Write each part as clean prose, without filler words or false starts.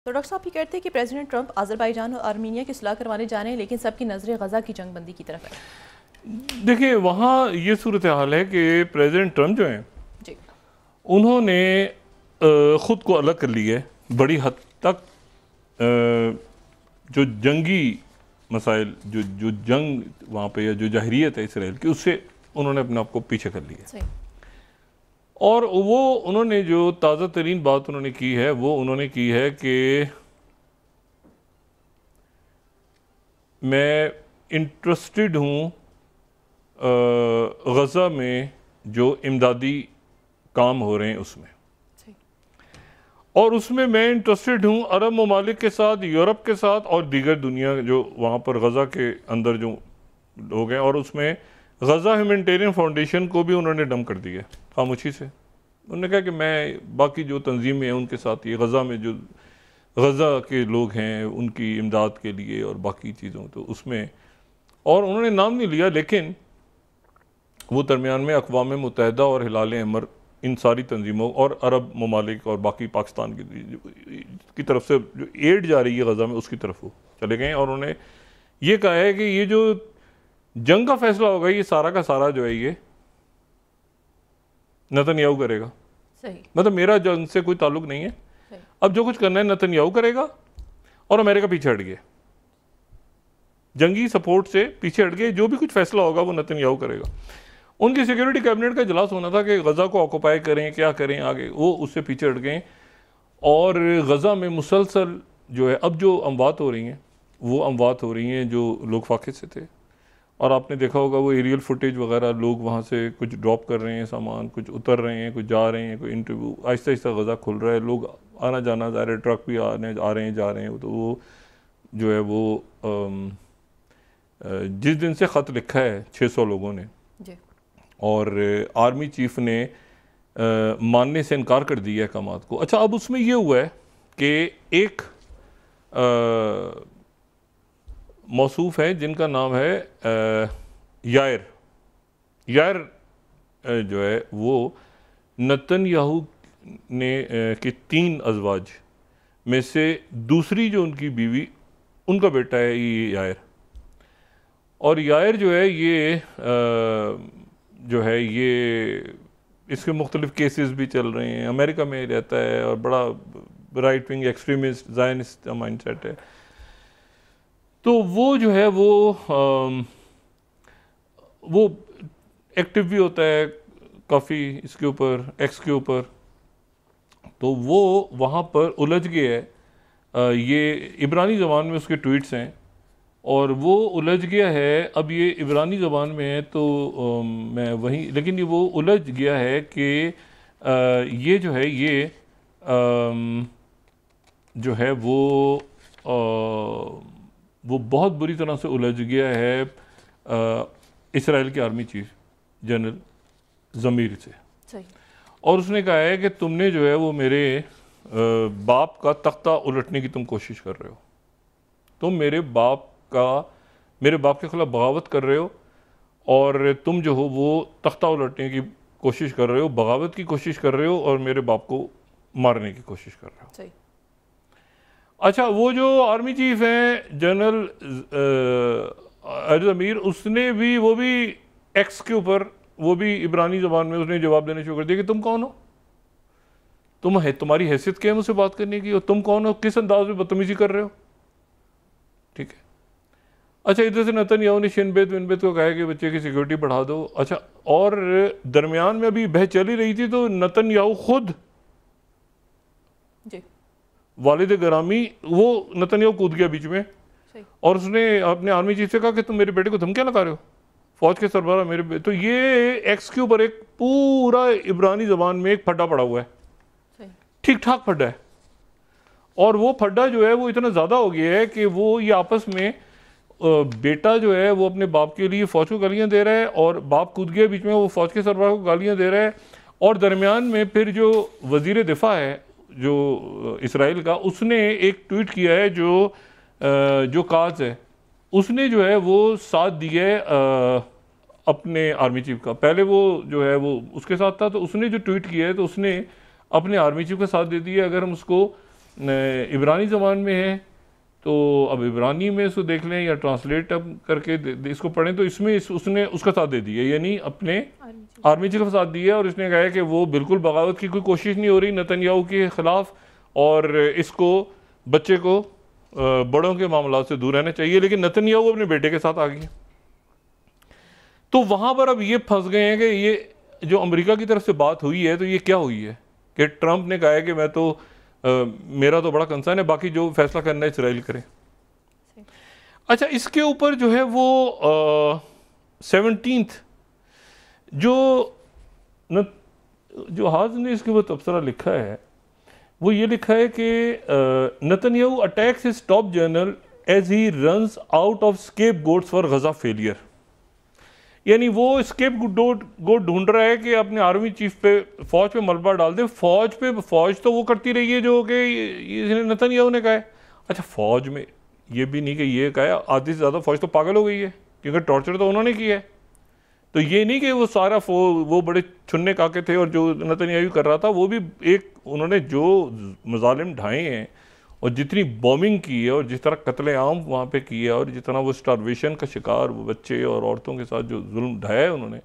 तो डॉक्टर साहब ये कहते हैं कि प्रेसिडेंट ट्रंप अज़रबैजान और आर्मीनिया की सुलह करवाने जा रहे हैं, लेकिन सबकी नज़रें गज़ा की जंग बंदी की तरफ है। देखिए, वहाँ ये सूरत हाल है कि प्रेसिडेंट ट्रंप जो हैं जी, उन्होंने ख़ुद को अलग कर लिया है बड़ी हद तक। जो जंगी मसाइल, जो जंग वहाँ पे या जो जहरीत है इसराइल की, उससे उन्होंने अपने आप को पीछे कर लिया। और वो उन्होंने जो ताज़ा तरीन बात उन्होंने की है वो उन्होंने की है कि मैं इंटरेस्टेड हूँ गज़ा में जो इमदादी काम हो रहे हैं उसमें, और उसमें मैं इंटरेस्टेड हूँ अरब ममालिक के साथ, यूरोप के साथ और दीगर दुनिया जो वहाँ पर गज़ा के अंदर जो लोग हैं। और उसमें गज़ा ह्यूमैनिटेरियन फाउंडेशन को भी उन्होंने डम कर दिया खामोशी से। उन्होंने कहा कि मैं बाकी जो तंजीमें हैं उनके साथ, ये गज़ा में जो गज़ा के लोग हैं उनकी इमदाद के लिए और बाकी चीज़ों, तो उसमें, और उन्होंने नाम नहीं लिया, लेकिन वो दरमियान में अक़वाम मुत्तहिदा और हिलाल अहमर, इन सारी तंजीमों और अरब ममालिक और बाकी पाकिस्तान की तरफ से जो एड जा रही है गज़ा में, उसकी तरफ वो चले गए। और उन्होंने ये कहा है कि ये जो जंग का फैसला होगा ये सारा का सारा जो है ये नेतन्याहू करेगा। सही। मतलब मेरा जंग से कोई ताल्लुक नहीं है। अब जो कुछ करना है नेतन्याहू करेगा, और अमेरिका पीछे हट गया, जंगी सपोर्ट से पीछे हट गए। जो भी कुछ फैसला होगा वो नेतन्याहू करेगा। उनकी सिक्योरिटी कैबिनेट का इजलास होना था कि गज़ा को ऑक्यूपाई करें, क्या करें आगे, वो उससे पीछे हट गए। और गज़ा में मुसलसल जो है अब जो अमवात हो रही हैं वो अमवात हो रही हैं जो लोग फाक़े से थे। और आपने देखा होगा वो एरियल फुटेज वगैरह, लोग वहाँ से कुछ ड्रॉप कर रहे हैं सामान, कुछ उतर रहे हैं, कुछ जा रहे हैं, कोई इंटरव्यू, आहिस्ता आहिस्ता गज़ा खुल रहा है, लोग आना जाना जा रहे हैं, ट्रक भी आ रहे हैं जा रहे हैं। तो वो जो है वो जिस दिन से ख़त लिखा है 600 लोगों ने जी, और आर्मी चीफ ने मानने से इनकार कर दिया अहकामात को। अच्छा, अब उसमें ये हुआ है कि एक मौसूफ है जिनका नाम है यायर जो है वो नेतन्याहू ने के 3 अज़वाज में से दूसरी जो उनकी बीवी, उनका बेटा है ये यायर। और यायर जो है ये जो है ये इसके मुख्तलिफ केसेस भी चल रहे हैं, अमेरिका में रहता है और बड़ा right wing extremist Zionist mindset है। तो वो जो है वो एक्टिव भी होता है काफ़ी इसके ऊपर, एक्स के ऊपर। तो वो वहाँ पर उलझ गया है। ये इब्रानी ज़बान में उसके ट्वीट्स हैं और वो उलझ गया है। अब ये इब्रानी ज़बान में है तो मैं वहीं, लेकिन ये वो उलझ गया है कि ये जो है ये जो है वो बहुत बुरी तरह से उलझ गया है इसराइल के आर्मी चीफ जनरल ज़मीर से। सही। और उसने कहा है कि तुमने जो है वो मेरे बाप का तख्ता उलटने की तुम कोशिश कर रहे हो, तुम मेरे बाप के ख़िलाफ़ बगावत कर रहे हो और तुम जो हो वो तख्ता उलटने की कोशिश कर रहे हो, बगावत की कोशिश कर रहे हो और मेरे बाप को मारने की कोशिश कर रहे हो। सही। अच्छा, वो जो आर्मी चीफ हैं जनरल ज़मीर, उसने भी वो भी एक्स के ऊपर, वो भी इब्रानी ज़बान में उसने जवाब देना शुरू कर दिया कि तुम कौन हो, तुम्हारी हैसियत क्या है मुझसे बात करने की, और तुम कौन हो, किस अंदाज में बदतमीजी कर रहे हो। ठीक है। अच्छा, इधर से नेतन्याहू ने शिनबेत विनबेत को कहा कि बच्चे की सिक्योरिटी बढ़ा दो। अच्छा, और दरमियान में अभी बहस चली रही थी तो नेतन्याहू खुद जी, वालिद ग्रामी, वो नेतन्याहू कूद गया बीच में और उसने अपने आर्मी चीफ से कहा कि तुम मेरे बेटे को धमकियां लगा रहे हो, फौज के सरबराह मेरे तो ये एक्स के ऊपर एक पूरा इब्रानी ज़बान में एक फड्डा पड़ा हुआ है, ठीक ठाक फड्डा है। और वो फड्डा जो है वो इतना ज़्यादा हो गया है कि वो ये आपस में बेटा जो है वो अपने बाप के लिए फ़ौज को गालियाँ दे रहा है और बाप कूद गया बीच में, वो फ़ौज के सरबराह को गालियाँ दे रहा है। और दरमियान में फिर जो वज़ीर दिफा है जो इसराइल का, उसने एक ट्वीट किया है जो काज है, उसने जो है वो साथ दिया है अपने आर्मी चीफ का। पहले वो जो है वो उसके साथ था, तो उसने जो ट्वीट किया है तो उसने अपने आर्मी चीफ का साथ दे दिया। अगर हम उसको इब्रानी ज़बान में है, तो अब इब्रानी में इसको देख लें या ट्रांसलेट अब करके इसको पढ़ें, तो इसमें उसने उसका साथ दे दिया, यानी अपने आर्मी चीफ का साथ दिया, और इसने कहा है कि वो बिल्कुल बगावत की कोई कोशिश नहीं हो रही नेतन्याहू के ख़िलाफ़, और इसको बच्चे को बड़ों के मामलों से दूर रहना चाहिए। लेकिन नेतन्याहू अपने बेटे के साथ आ गए, तो वहाँ पर अब ये फंस गए हैं कि ये जो अमेरिका की तरफ से बात हुई है, तो ये क्या हुई है कि ट्रंप ने कहा है कि मैं तो मेरा तो बड़ा कंसर्न है, बाकी जो फैसला करना है इसराइल करे। अच्छा, इसके ऊपर जो है वो 17 जो हाज ने इसके ऊपर तबसरा लिखा है, वो ये लिखा है कि Netanyahu attacks his top general as he runs out of scapegoats for Gaza failure, यानी वो स्केप गोट ढूंढ रहा है कि अपने आर्मी चीफ पे, फौज पे मलबा डाल दे। फौज तो वो करती रही है जो कि नेतन्याहू ने कहा है। अच्छा, फौज में ये भी नहीं कि ये कहा है, आधी से ज़्यादा फौज तो पागल हो गई है, क्योंकि टॉर्चर तो उन्होंने किया है। तो ये नहीं कि वो सारा वो बड़े चुनने काके थे, और जो नेतन्याहू कर रहा था वो भी एक, उन्होंने जो मजालिम ढाए हैं और जितनी बॉम्बिंग की है और जिस तरह कत्लेआम वहाँ पे की है, और जितना वो स्टारवेशन का शिकार वो बच्चे और औरतों के साथ जो जुल्म ढाया है उन्होंने,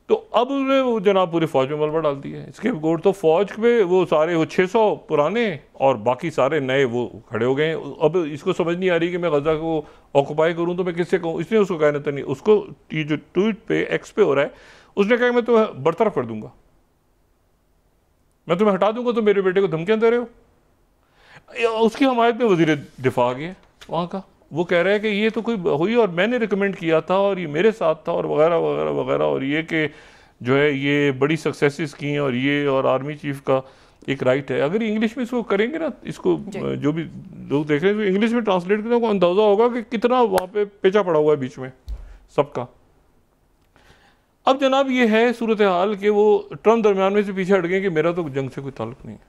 तो अब उन्होंने वो जनाब पूरी फ़ौज में मलबा डाल दिया है। इसके गोट तो फ़ौज पे वो सारे वो 600 पुराने और बाकी सारे नए वो खड़े हो गए। अब इसको समझ नहीं आ रही कि मैं गजा को ऑक्यूपाई करूँ तो मैं किससे कहूँ। इसने उसको कहा नहीं, उसको ये जो ट्वीट पे एक्स पे हो रहा है, उसने कहा मैं तुम्हें बरतरफ कर दूंगा, मैं तुम्हें हटा दूंगा, तो मेरे बेटे को धमकियाँ दे रहे हो। उसकी हमायत में वज़ीर दिफा गया वहाँ का, वो कह रहा है कि ये तो कोई हुई और मैंने रिकमेंड किया था और ये मेरे साथ था और वगैरह वगैरह वगैरह, और ये कि जो है ये बड़ी सक्सेसेस की हैं, और ये और आर्मी चीफ का एक राइट है। अगर इंग्लिश में इसको करेंगे ना, इसको जो भी लोग देख रहे हैं, तो इंग्लिश में ट्रांसलेट करें, को अंदाज़ा होगा कि कितना वहाँ पे पेचा पड़ा हुआ है बीच में सबका। अब जनाब ये है सूरत हाल कि वो ट्रम्प दरमियान में से पीछे हट गए कि मेरा तो जंग से कोई ताल्लुक नहीं है,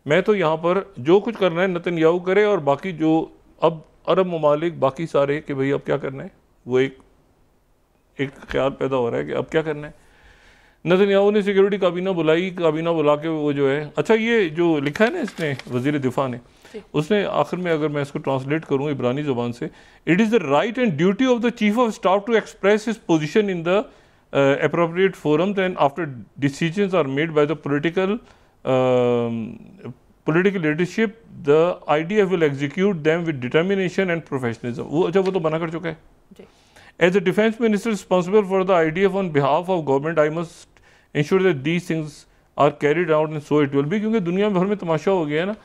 मैं तो यहाँ पर जो कुछ करना है नेतन्याहू करे, और बाकी जो अब अरब ममालिक बाकी सारे कि भाई अब क्या करना है, वो एक ख्याल पैदा हो रहा है कि अब क्या करना है। नेतन्याहू ने सिक्योरिटी काबीना बुला के वो जो है, अच्छा ये जो लिखा है ना इसने वज़ीर दिफा ने, उसने आखिर में, अगर मैं इसको ट्रांसलेट करूँ इब्रानी ज़ुबान से, it is the right and duty of the chief of staff to express his position in the appropriate forums and after decisions are made by the political leadership, the IDF will execute them with determination and professionalism. वो अच्छा वो तो बना कर चुका है। As a defense minister responsible for the IDF on behalf of government, I must ensure that these things are carried out and so it will be, क्योंकि दुनिया भर में तमाशा हो गया है ना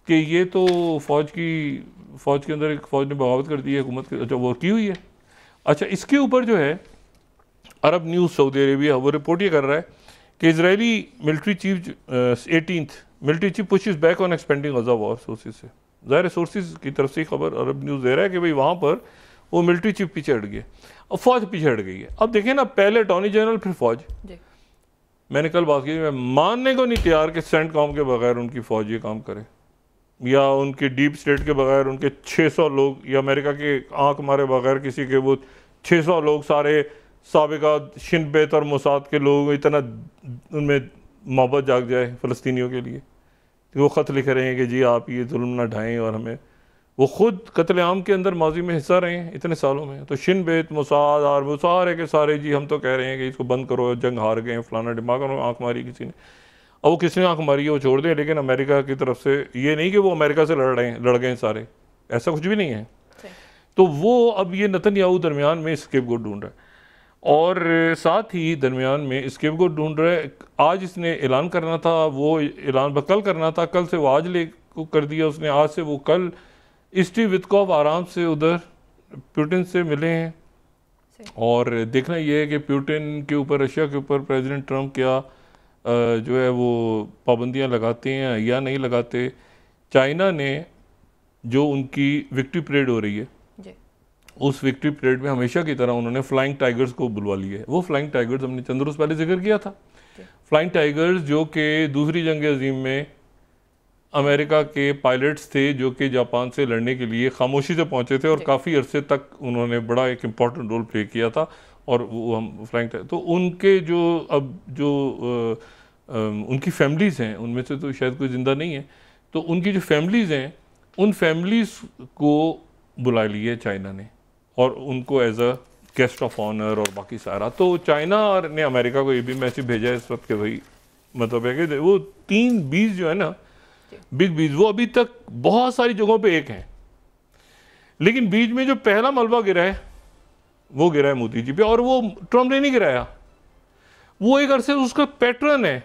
कि ये तो फ़ौज के अंदर एक फ़ौज ने बगावत कर दी है हुकूमत की, अच्छा वो की हुई है। अच्छा, इसके ऊपर जो है अरब न्यूज़ सऊदी अरेबिया वो रिपोर्ट ये कर रहा है कि Israeli military chief 18th military chief pushes back on expending Gaza war sources से, ज़ाहिर सोर्सेज की तरफ से खबर अरब न्यूज़ दे रहा है कि भाई वहाँ पर वो मिलिट्री चीफ पीछे हट गया और फौज पीछे हट गई है। अब देखें ना, पहले अटॉर्नी जनरल फिर फौज। मैंने कल बात की, मैं मानने को नहीं तैयार कि सेंटकॉम के बगैर उनकी फौज ये काम करे, या उनके डीप स्टेट के बगैर उनके 600 लोग, या अमेरिका के आंख मारे बगैर किसी के वो 600 लोग सारे साबिका शिन बेत और मोसाद के लोग, इतना उनमें मोहब्बत जाग जाए फ़लस्तीनियों के लिए कि वो ख़त लिख रहे हैं कि जी आप ये जुल्म ना ढाएँ, और हमें वो ख़ुद कत्लेआम के अंदर माजी में हिस्सा रहे हैं इतने सालों में। तो शिन बेत मोसाद और वो सारे के सारे जी हम तो कह रहे हैं कि इसको बंद करो, जंग हार गए, फलाना दिमाग आँख मारी किसी ने, और वो किसने आँख मारी है वो छोड़ दें, लेकिन अमेरिका की तरफ से ये नहीं कि वो अमेरिका से लड़ गए सारे, ऐसा कुछ भी नहीं है। तो वो अब ये नेतन्याहू दरमियान में स्केपगोट ढूंढ रहा है, और साथ ही दरमियान में स्केपगोट ढूंढ रहा है। आज इसने ऐलान करना था, वो ऐलान कल करना था, कल से वो आज ले को कर दिया उसने, आज से वो कल। स्टीव वित्कॉफ आराम से उधर पुतिन से मिले हैं, और देखना ये है कि पुतिन के ऊपर, रशिया के ऊपर प्रेसिडेंट ट्रंप क्या जो है वो पाबंदियां लगाते हैं या नहीं लगाते। चाइना ने जो उनकी विक्ट्री परेड हो रही है, उस विक्ट्री परेड में हमेशा की तरह उन्होंने फ्लाइंग टाइगर्स को बुलवा लिया है। वो फ्लाइंग टाइगर्स हमने चंद रोज़ पहले जिक्र किया था, फ्लाइंग टाइगर्स जो कि दूसरी जंग अजीम में अमेरिका के पायलट्स थे जो कि जापान से लड़ने के लिए खामोशी से पहुंचे थे, और काफ़ी अरसे तक उन्होंने बड़ा एक इम्पॉर्टेंट रोल प्ले किया था। और वो हम फ्लाइंग तो उनके जो अब जो उनकी फैमिलीज़ हैं उनमें से तो शायद कोई ज़िंदा नहीं है, तो उनकी जो फैमिलीज़ हैं उन फैमिलीज़ को बुला लिया चाइना ने और उनको as a guest of honour और बाकी सारा। तो चाइना और ने अमेरिका को ये भी मैसेज भेजा है इस वक्त के भाई मतलब है कि वो 3 बीज जो है ना बिग बीज वो अभी तक बहुत सारी जगहों पे एक हैं, लेकिन बीच में जो पहला मलबा गिरा है वो गिरा है मोदी जी पे, और वो ट्रम्प ने नहीं गिराया, वो एक अरसे उसका पैटर्न है।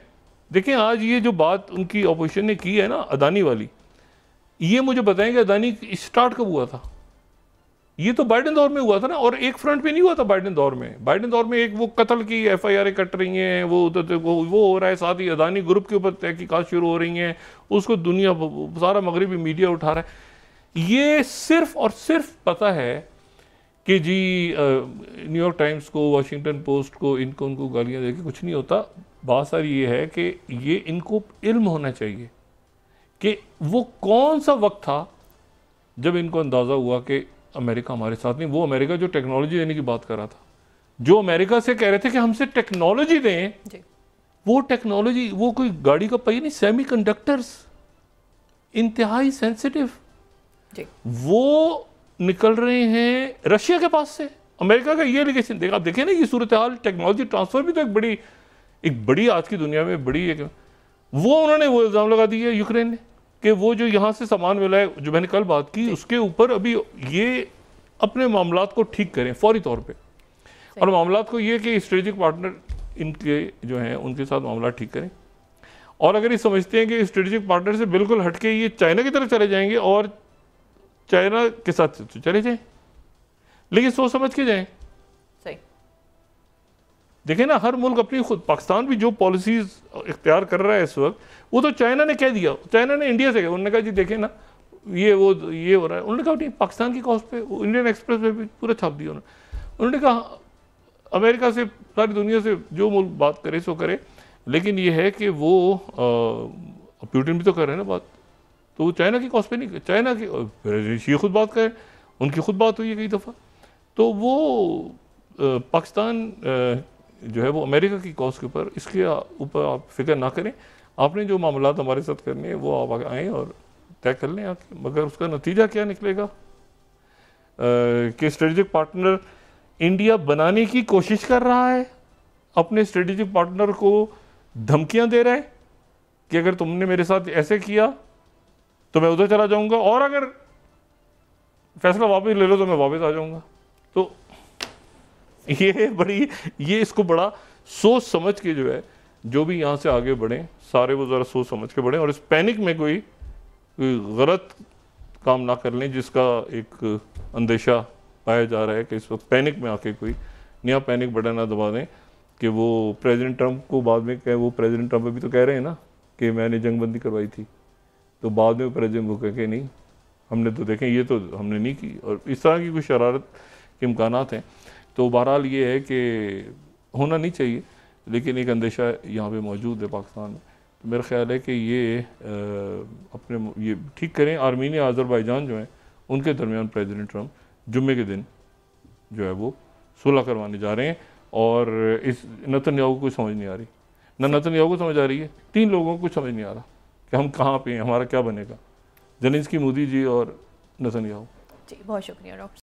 देखें आज ये जो बात उनकी अपोजिशन ने की है ना अदानी वाली, ये मुझे बताएं कि अदानी स्टार्ट कब हुआ था? ये तो बाइडेन दौर में हुआ था ना, और एक फ्रंट पे नहीं हुआ था बाइडेन दौर में। बाइडेन दौर में एक वो कत्ल की FIR कट रही हैं, वो हो रहा है, साथ ही अदानी ग्रुप के ऊपर तहकीकात शुरू हो रही हैं, उसको दुनिया सारा मगरबी मीडिया उठा रहा है। ये सिर्फ और सिर्फ पता है कि जी न्यूयॉर्क टाइम्स को, वाशिंगटन पोस्ट को, इनको उनको गालियाँ देके कुछ नहीं होता। बात सारी ये है कि ये इनको इल्म होना चाहिए कि वो कौन सा वक्त था जब इनको अंदाज़ा हुआ कि अमेरिका हमारे साथ नहीं। वो अमेरिका जो टेक्नोलॉजी देने की बात कर रहा था, जो अमेरिका से कह रहे थे कि हमसे टेक्नोलॉजी दें जी। वो टेक्नोलॉजी, वो कोई गाड़ी का पहिया नहीं, सेमीकंडक्टर्स इंतहाई सेंसिटिव, वो निकल रहे हैं रशिया के पास से। अमेरिका का ये एलिगेशन देखा, आप देखें ना ये सूरत हाल, टेक्नोलॉजी ट्रांसफर भी तो एक बड़ी आज की दुनिया में बड़ी एक, वो उन्होंने वो इल्ज़ाम लगा दिया यूक्रेन ने कि वो जो यहाँ से सामान मिला है, जो मैंने कल बात की, उसके ऊपर अभी ये अपने मामलात को ठीक करें फौरी तौर पे, और मामलात को ये कि स्ट्रेटेजिक पार्टनर इनके जो हैं उनके साथ मामला ठीक करें। और अगर ये समझते हैं कि स्ट्रेटेजिक पार्टनर से बिल्कुल हटके ये चाइना की तरफ चले जाएंगे और चाइना के साथ तो चले जाएं, लेकिन सोच समझ के जाएं। सही देखें ना, हर मुल्क अपनी खुद, पाकिस्तान भी जो पॉलिसीज इख्तियार कर रहा है इस वक्त, वो तो चाइना ने कह दिया, चाइना ने इंडिया से कहा, उन्होंने कहा जी देखें ना ये हो रहा है। उन्होंने कहा नहीं, पाकिस्तान की कॉस्ट पे इंडियन एक्सप्रेस पे भी पूरा छाप दिया उन्होंने कहा अमेरिका से, सारी दुनिया से जो मुल्क बात करे सो करे, लेकिन ये है कि वो पुतिन भी तो कर रहे हैं ना बात, तो वो चाइना की कॉस्ट पे नहीं, चाइना की शी खुद बात करें, उनकी खुद बात हुई है कई दफ़ा, तो वो पाकिस्तान जो है वो अमेरिका की कॉस्ट के ऊपर, इसके ऊपर आप फिक्र ना करें, आपने जो मामलात हमारे साथ करने हैं वो आप आएँ और तय कर लें आके। मगर उसका नतीजा क्या निकलेगा कि स्ट्रेटेजिक पार्टनर इंडिया बनाने की कोशिश कर रहा है, अपने स्ट्रेटेजिक पार्टनर को धमकियां दे रहा है कि अगर तुमने मेरे साथ ऐसे किया तो मैं उधर चला जाऊंगा, और अगर फैसला वापस ले लो तो मैं वापस आ जाऊंगा। तो ये इसको बड़ा सोच समझ के जो है, जो भी यहाँ से आगे बढ़ें सारे वो ज़रा सोच समझ के बढ़ें, और इस पैनिक में कोई गलत काम ना कर लें जिसका एक अंदेशा पाया जा रहा है कि इस वक्त पैनिक में आके कोई नया पैनिक बटन ना दबा दें कि वो प्रेसिडेंट ट्रंप को बाद में कहे। वो प्रेसिडेंट ट्रंप अभी तो कह रहे हैं ना कि मैंने जंगबंदी करवाई थी, तो बाद में प्रेसिडेंट को कह के नहीं, हमने तो देखें ये तो हमने नहीं की, और इस तरह की कुछ शरारत के इम्कानात हैं। तो बहरहाल ये है कि होना नहीं चाहिए, लेकिन एक अंदेशा यहाँ पे मौजूद है पाकिस्तान में। तो मेरा ख्याल है कि ये अपने ये ठीक करें। आर्मीनिया अज़रबैजान जो है उनके दरमियान प्रेसिडेंट ट्रंप जुम्मे के दिन जो है वो सुलह करवाने जा रहे हैं, और इस नेतन्याहू को समझ नहीं आ रही, ना नेतन्याहू को समझ आ रही है, 3 लोगों को समझ नहीं आ रहा कि हम कहाँ पे हैं, हमारा क्या बनेगा, जेलेंस्की, मोदी जी और नेतन्याहू। जी बहुत शुक्रिया डॉक्टर।